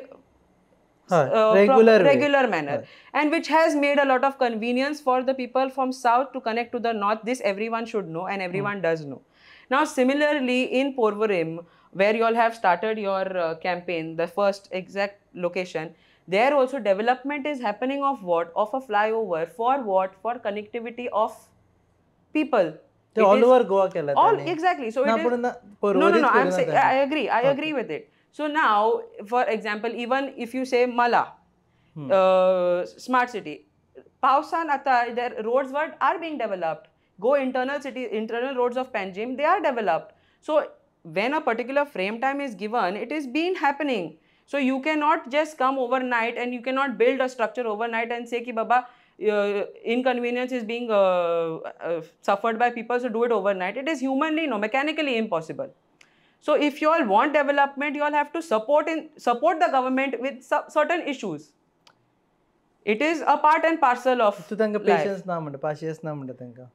regular manner, and which has made a lot of convenience for the people from south to connect to the north. This everyone should know, and everyone does know. Now similarly in Porvorim, where you all have started your campaign, the first exact location, there also development is happening of what? Of a flyover. For what? For connectivity of people. all over Goa केला all exactly. So it is, no, I'm saying, I agree with it. So now, for example, even if you say Mala, smart city, Pausan Ata, their roads are being developed. Go internal roads of Panjim, they are developed. So when a particular frame time is given, it is been happening. So you cannot just come overnight and you cannot build a structure overnight and say ki baba inconvenience is being suffered by people, so do it overnight. It is humanly, mechanically impossible. So if you all want development, you all have to support the government with certain issues. It is a part and parcel of patience na म्हणता, patience na म्हणता त्यांका.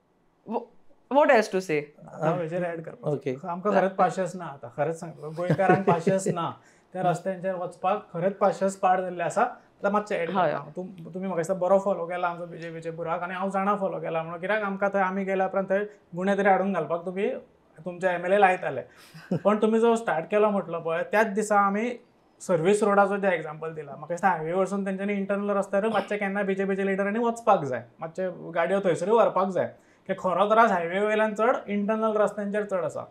What else to say? Okay. आमका खरंच पाशस ना आता खरंच सांगतो गोंयकारांक पाशस ना त्या रस्त्यांचेर वचपाक खरंच पाशस पाड जाल्ले आसा. आता मातशें एड तुम्ही म्हाका बरो फॉलो केला आमचो बीजेपीचे बुराक आनी हांव जाणा फॉलो केला म्हणून कित्याक आमकां थंय आमी गेल्या उपरांत थंय गुणे तरी हाडून घालपाक तुमी तुमचे MLA लायताले. पण तुम्ही जो स्टार्ट केलो म्हटलो पळय त्याच दिसा आमी सर्वीस रोडाचो जे एग्जाम्पल दिला. म्हाका दिसता हायवे वरसून तेंच्यांनी इंटरनल रस्त्यार मातशें केन्ना बीजेपीच्या लिडरांनी वचपाक जाय, मातशे गाडयो थंयसरूय व्हरपाक जाय. की खरो त्रास हायवे वयल्यान चड इंटरनल रस्त्यांचेर चड आसा.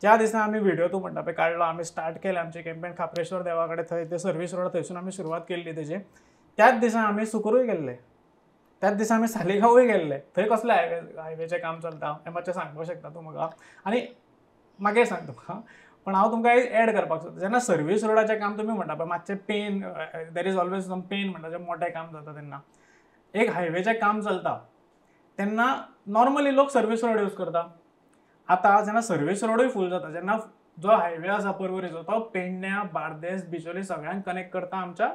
ज्या दिसा आमी व्हिडिओ तूं म्हणटा पळय काडलो, आमी स्टार्ट केलें आमचें कॅम्पेन खापरेश्वर देवा कडेन थंय ते सर्वीस रोड थंयसून आमी सुरवात केल्ली तेजी. त्याच दिसा आमी सुकरूय गेल्ले, त्याच दिसा आमी सालिगांवूय गेल्ले. थंय कसलें हायवेचें काम चलता हें मातशें सांगपाक शकता तूं म्हाका आनी मागीर सांग तुका. पण हांव तुमकां एड करपाक सोदता जेन्ना सर्वीस रोडाचें काम तुमी म्हणटा पळय मातशें pain, there is always some pain म्हणटा जें मोटें काम जाता तेन्ना. एक हायवेचें काम चलता तेन्ना नॉर्मली लोक सर्वीस रोड यूज करता. आतां जेन्ना सर्वीस रोडूय फूल जाता, जेन्ना जो हायवे आसा पर्वरीचो तो पेडण्या, बार्देस, बिचोली सगळ्यांक कनेक्ट करता आमच्या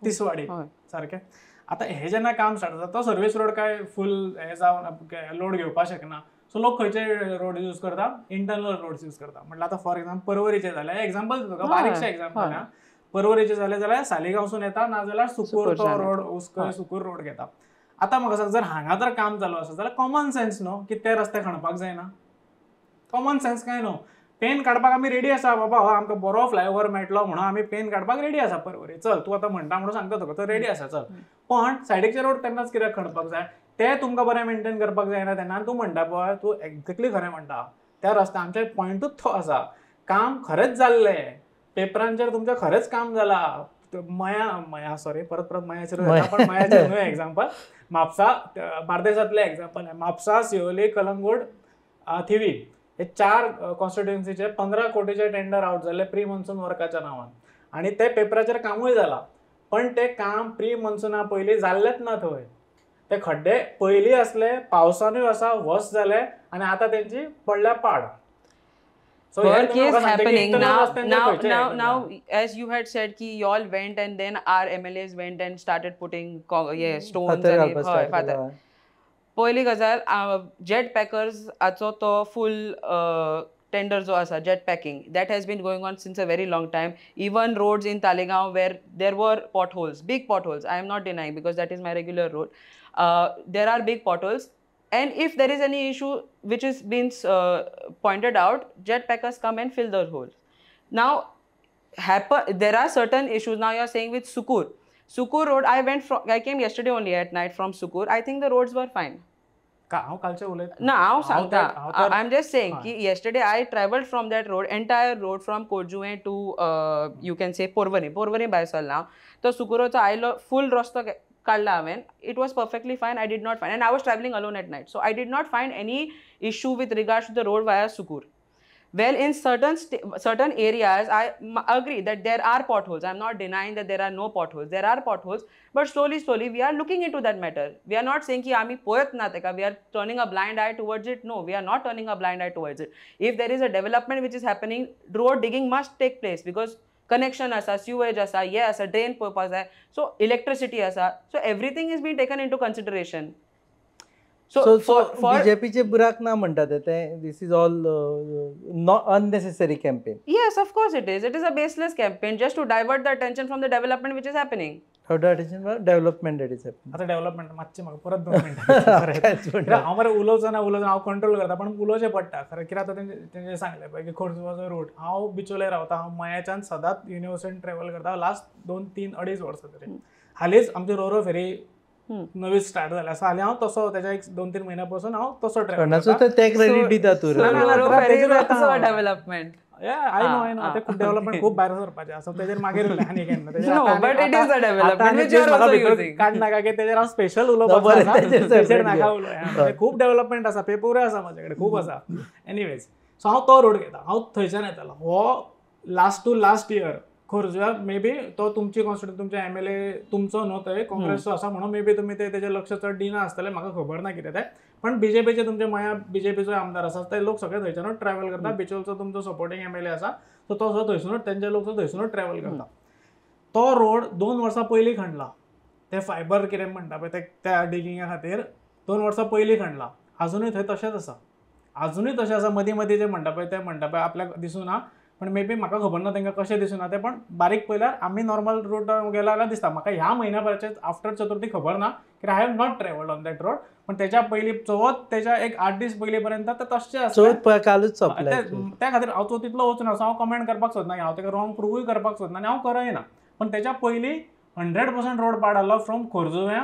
तिसवाडी सारकें. आतां हें जेन्ना काम स्टार्ट जाता तो सर्वीस रोड काय फूल हें जावन लोड घेवपाक शकना. सो लोक खंयचे रोड यूज करता? इंटरनल रोड्स यूज करता. म्हटल्यार आतां फॉर एक्झाम्पल पर्वरीचें जालें, एक्झाम्पल तुका बारीकशें एक्झाम्पल आहा. पर्वरीचें जालें जाल्यार सालिगांवसून येता नाजाल्यार सुकूर तो रोड उसकय सुकूर रोड घेता. आतां म्हाका सांग, जर हांगा जर काम चालू आसा जाल्यार कॉमन सेन्स न्हू की ते रस्ते खणपाक जायना. कॉमन सेन्स काय न्हू. पेन काडपाक आमी रेडी आसा बाबा, आमकां बरो फ्लायओव्हर मेळटलो म्हणून आमी पेन काडपाक रेडी आसा पर्वरी. चल तूं आतां म्हणटा म्हणून सांगता तुका तो रेडी आसा चल. पण सायडीकचे रोड तेन्नाच कित्याक खणपाक जाय? ते तुमकां बरें मेंटेन करपाक जायना तेन्ना तूं म्हणटा पळय, तूं एक्झॅक्टली खरें म्हणटा. त्या रस्त्या आमचे पॉयंटूच तो आसा. काम खरेंच जाल्लें, पेपरांचेर तुमचें खरेंच काम जालां. मया सॉरी परत मयाचेर पण मयाचेर न्हू एक्झाम्पल. म्हापसा बार्देसांतलें एक्झाम्पल आहे. म्हापसा, सिओली, कलंगूट, थिवी हे 4 कॉन्स्टिट्युएन्सीचे 15 कोटीचे टेंडर आउट जाल्ले प्री मॉन्सून वर्काच्या नांवान. आनी ते पेपराचेर कामूय जालां. पण ते काम प्री मॉन्सूना पयलीं जाल्लेच ना थंय. ते खड्डे पयलीं असले, पावसानूय आसा, वस जाले आनी आतां तेंची पडल्या पाड. Work is happening now. As you had said, ki you all went and then our MLAs went and started putting stones and पहिली गजाल जेट पॅकर्स आचो तो फूल टेंडर जो आसा jet packing that has been going on since a very long time. Even roads in Talegaon where there were potholes, big potholes, I am not denying because that is my regular road. There are big potholes. And if there is any issue which is being pointed out, jet packers come and fill those holes. Now, there are certain issues. Now you are saying with Sukur Road, I came yesterday only at night from Sukur. I think the roads were fine. I'm just saying, yesterday I traveled from that road, entire road from Kojuwe to, you can say Porvorim by Sal now. So Sukurocha, I full rosta काढला हांवें. It was perfectly fine. I did not find, and I was traveling alone at night, so I did not find any issue with regards to the road via Sukur. Well, in certain areas, I agree that there are potholes. I'm not denying that there are no potholes. There are potholes, but slowly we are looking into that matter. We are not saying ki आम्ही पळत ना तेका, we are turning a blind eye towards it. No, we are not turning a blind eye towards it. If there is a development which is happening, road digging must take place because connection asa, sewage asa, drain purpose hai, so electricity asa, so everything is being taken into consideration. So BJPचे बुराक ना म्हणतात ते this is all not unnecessary campaign. Yes, of course it is. It is a baseless campaign just to divert the attention from the development which is happening. How the attention for development that is happening. आता development मागचे म्हाका परत 2 मिनिटां हांव मरे उलोवचो हांव control करता पण उलोवचें पडटा खरें कित्याक आतां तेंचें सांगलें पळय की खोर्जुवाचो रूट हांव बिचोले रावता हांव मयाच्यान सदांच युनिवर्सिटीन ट्रॅव्हल करता लास्ट 2-3-2.5 वर्सां तरी हालींच आमची रोरो फेरी नवी स्टार्ट जाल्या सो हालीं हांव तसो तेच्या 1-2-3 म्हयन्या पासून हांव तसो ट्रॅव्हल करता ते क्रेडिट दिता तूं डेव्हलपमेंट. आय नो ते खूप डेव्हलपमेंट खूप भायर सरपाचें आसा तेजेर मागीर उरलें आनी केन्ना काडनाका की तेजेर हांव स्पेशल उलोवपाक तेजेर नाका उलोवया खूप डेव्हलपमेंट आसा पेपरूय आसा म्हाजे कडेन खूप आसा. एनिवेज सो हांव तो रोड घेता हांव थंयच्यान येतालो हो लास्ट टू लास्ट इयर खोर्जुव्या मे बी तो तुमची कॉन्स्टिट्युएंसी तुमचे MLA तुमचो न्हू थंय काँग्रेसचो आसा म्हणून मे बी तुमी तेजेर लक्ष चड दिना आसतलें म्हाका खबर ना कितें तें पण BJPचे तुमचे मया BJPचो आमदार आसा ते लोक सगळे थंयच्यानूच ट्रॅव्हल करता बिचोलचो तुमचो सपोर्टिंग MLA आसा सो तो सुद्दां थंयसूनच तेंचे लोक सुद्दां थंयसूनच ट्रॅव्हल करता. तो रोड 2 वर्सां पयलीं खणला ते फायबर कितें म्हणटा पळय त्या डिगिंगा खातीर 2 वर्सां पयलीं खणला अजुनूय थंय तशेंच आसा अजुनूय तशें आसा मदीं जे म्हणटा पळय ते म्हणटा पळय आपल्याक दिसूना पण मे बी म्हाका खबर ना तांकां कशें दिसूना तें पण बारीक पयल्यार आमी नॉर्मल रोड गेला जाल्यार दिसता म्हाका ह्या म्हयन्याभराचे आफ्टर चतुर्थी खबर ना कित्याक I have not travelled on that road पण तेच्या पयलीं चवथ तेच्या एक 8 दीस पयलीं पर्यंत ते तशें आसा कालूच सोंपलें त्या खातीर हांव तितलो वचून हांव कमेंट करपाक सोदना हांव तेका रॉंग प्रूवूय करपाक सोदना आनी हांव करयना पण तेच्या पयलीं 100% रोड पाड आहलो फ्रॉम खोर्जुव्या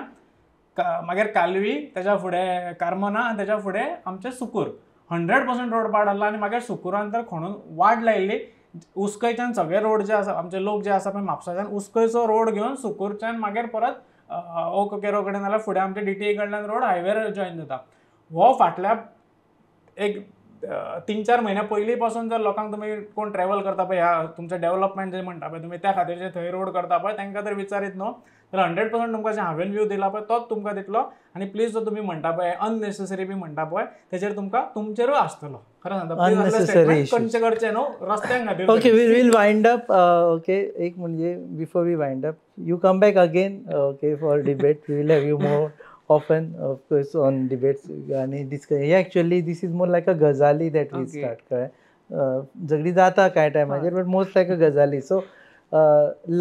मागीर कालवी तेच्या फुडें कार्मोना आनी तेच्या फुडें आमचें सुकूर 100% रोड पाड आहलो आनी मागीर सुकुरान तर खणून वाट लायिल्ली उस्कयच्यान सगळे रोड जे आसा आमचे लोक जे आसा पळय म्हापसाच्यान उस्कयचो रोड घेवन सुकूरच्यान मागीर परत केरो कडेन नाल्यार फुडें आमचे DTA कडल्यान रोड हायवेर जॉयन जाता. हो फाटल्या एक 3-4 म्हयन्या पयलीं पासून जर लोकांक तुमी कोण ट्रॅव्हल करता पळय ह्या तुमचें डेव्हलपमेंट जे म्हणटा पळय तुमी त्या खातीर जे थंय रोड करता पळय तांकां तर विचारीत न्हू तर 100% तुमकां जे हांवें व्यू दिला पळय तोच तुमकां दितलो आनी प्लीज जो तुमी म्हणटा पळय अननेसेसरी बी म्हणटा पळय तेजेर तुमकां तुमचेरूय आसतलो खरें सांगता खंयचे करचे न्हू रस्त्यांक खातीर. Okay we'll wind up okay एक म्हणजे before we wind up you come back again okay for debate we will have you more often of course on debates and discussion. Actually this is more like a ghazali that we start jagdi jata kai time but most like a ghazali. So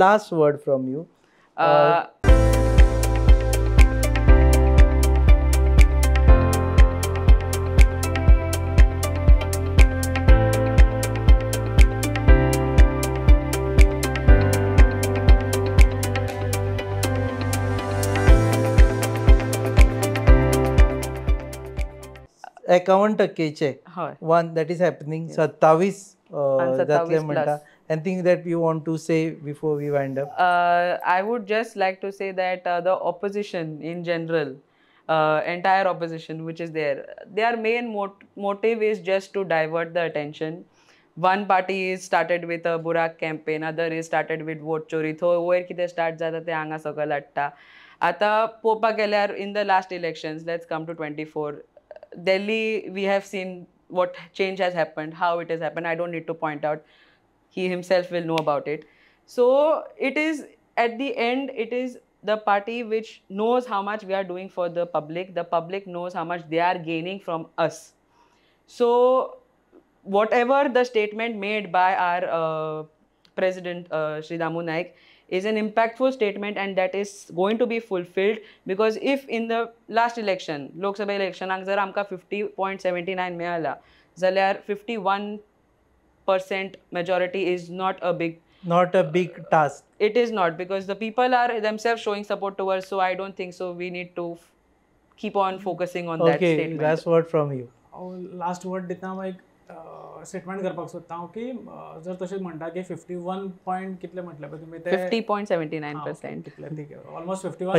last word from you. एकावन्न टक्केचे one that is happening 27 जातले म्हणटा anything that you want to say before we wind up? I would just like to say that the opposition in general, entire opposition which is there, their main motive is just to divert the attention. One party is started with a Burak campaign, other is started with vote chori. So where कितें start जाता ते हांगा सकयल हाडटा. आतां पळोवपाक गेल्यार in the last elections, let's come to 24. Delhi, we have seen what change has happened, how it has happened. I don't need to point out. He himself will know about it. So it is, at the end, it is the party which knows how much we are doing for the public. The public knows how much they are gaining from us. So whatever the statement made by our President Shri Damu Naik is an impactful statement, and that is going to be fulfilled, because if in the last election, Lok Sabha election, जर आमकां 50.79 मेळ्ळा जाल्यार 51% majority is not a big task. It is not, because the people are themselves showing support to us, so I don't think so we need to keep on focusing on that statement. Last word from you. Last word दिता statement करपाक सोदता हांव की जर तशें म्हणटा की 51 point कितले म्हटले पळय तुमी ते 50.79%. कितले ठीक आहे ऑलमोस्ट 50%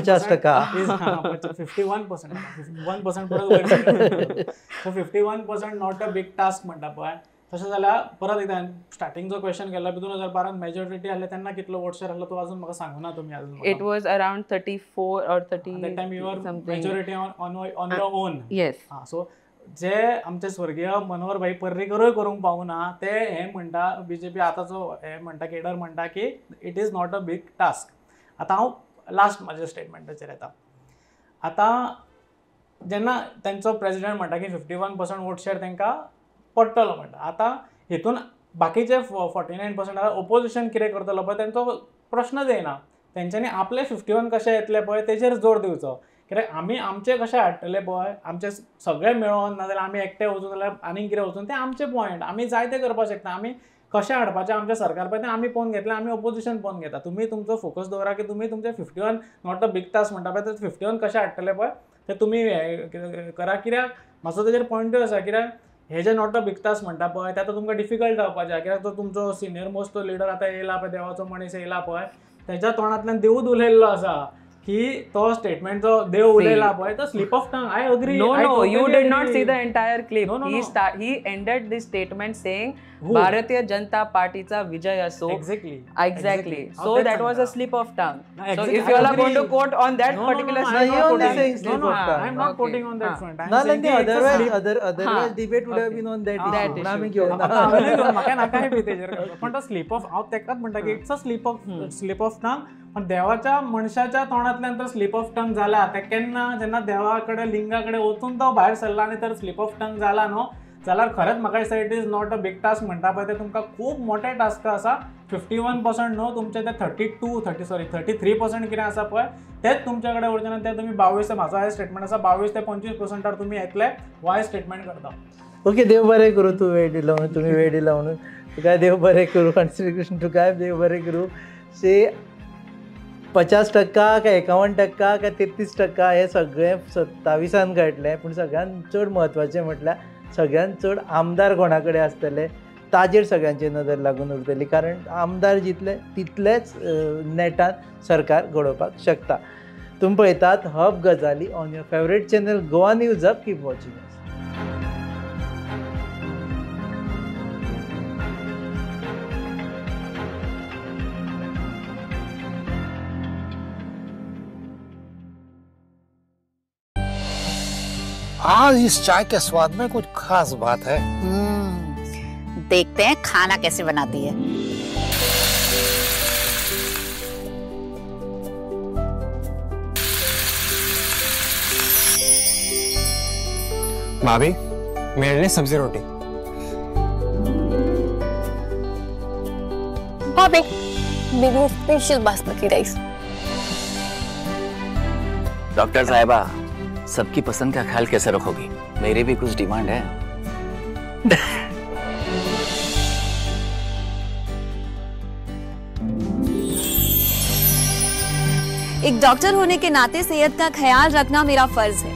51% परत 51% नॉट अ बिग टास्क म्हणटा पळय तशें जाल्यार परत एकदा स्टार्टिंगचो क्वेश्चन केला 2012 मेजॉरिटी आसले तेन्ना कितलो वोट शेअर आसलो तो अजून म्हाका सांगूना तुमी अजून It was around 34 or 30 that time you were something. majority on your own. Yes. So जे आमचे स्वर्गीय मनोहर भाई पर्रीकरूय करूंक पावना ते हे म्हणटा बीजेपी आतांचो हे म्हणटा केडर म्हणटा की it is not a big task. आतां हांव लास्ट म्हाज्या स्टेटमेंटाचेर येता. आतां जेन्ना तेंचो प्रेसिडेंट म्हणटा की 51% वोट शेअर तांकां पडटलो म्हणटा. आतां हितून बाकीचे 49% ओपोजिशन कितें करतलो पळय तेंचो प्रश्नच येना. तेंच्यांनी आपले 51 कशें येतले पळय तेजेर जोर दिवचो. कित्याक आमी आमचे कशें हाडटले पळय आमचे सगळे मेळोन नाजाल्यार आमी एकटे वचून जाल्यार आनीक कितें वचून ते आमचे पॉयंट आमी जाय ते करपाक शकता. आमी कशें हाडपाचें आमचें सरकार पळय तें आमी पळोवन घेतलें आमी ओपोजिशन पळोवन घेता. तुमी तुमचो फोकस दवरा की तुमी तुमचे 51 नॉट अ बिग टास्क म्हणटा पळय ते 51 कशें हाडटले पळय ते तुमी करा. कित्याक म्हाजो तेजेर पॉयंटूय आसा कित्याक हे जे नॉट अ बिग टास्क म्हणटा पळय ते आतां तुमकां डिफिकल्ट जावपाचें कित्याक तो तुमचो सिनियर मोस्ट तो लिडर आतां येयला पळय देवाचो मनीस येयला पळय तेच्या तोंडांतल्यान देवूच उलयल्लो आसा की तो स्टेटमेंटचो देव उलयला पळय तो sleep of tongue. I agree. No, you did not see the entire clip. He ended this statement saying Bharatiya Janata Partyचा विजय असो. Exactly. So that was a slip of tongue. So if you all are going to quote on that particular slip I am not quoting on that front. No, otherwise debate would have been on that issue. आम्ही घेऊन म्हाका नाका हे तेजेर पण तो sleep of हांव तेकाच म्हणटा की it's a slip of tongue. पण देवाच्या मनशाच्या तोंडांतल्यान तो स्लीप ऑफ टंग जाला ते केन्ना जेन्ना देवा कडेन लिंगा कडेन वचून तो भायर सरला आनी तर स्लीप ऑफ टंग जाला न्हू जाल्यार खरेंच म्हाका दिसता it is not a big task म्हणटा पळय ते तुमकां खूब मोठे टास्क आसा. 51% न्हू तुमचे ते 33% कितें आसा पळय तेच तुमचे कडेन उरचे ना ते तुमी 22 म्हाजो हाय स्टेटमेंट आसा 22 ते 25% तुमी येतले हो हाय स्टेटमेंट करता. ओके देव बरें करूं. तूं वेळ दिलो म्हणून तुमी वेळ दिला म्हणून तुका देव बरें करूं आनी श्री कृष्ण तुकाय देव बरें करूं. से 50% काय 51% काय 33% हे सगळें 27 घडलें. पूण सगळ्यान चड म्हत्वाचें म्हटल्यार सगळ्यान चड आमदार कोणा कडेन आसतले ताजेर सगळ्यांची नदर लागून उरतली. कारण आमदार जितले तितलेच नेटान सरकार घडोवपाक शकता. तुमी पळयतात हब गजाली on your favourite channel Goa news hub. Keep watching. आज इस चाय के स्वाद में कुछ खास बात है. देखते हैं खाना कैसे बनाती है. भाभी मेरे लिए सब्जी रोटी. भाभी मेरे लिए स्पेशल बासमती राइस. डॉक्टर साहिबा सबकी पसंद का ख्याल कैसे रखोगी? मेरी भी कुछ डिमांड है. एक डॉक्टर होने के नाते सेहत का ख्याल रखना मेरा फर्ज है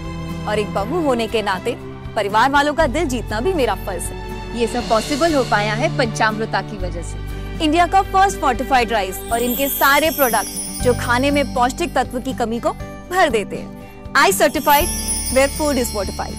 और एक बहू होने के नाते परिवार वालों का दिल जीतना भी मेरा फर्ज है. ये सब पॉसिबल हो पाया है पंचामृता की वजह से. इंडिया का फर्स्ट फोर्टिफाइड राइस और इनके सारे प्रोडक्ट जो खाने में पौष्टिक तत्व की कमी को भर देते हैं. I certified where food is fortified.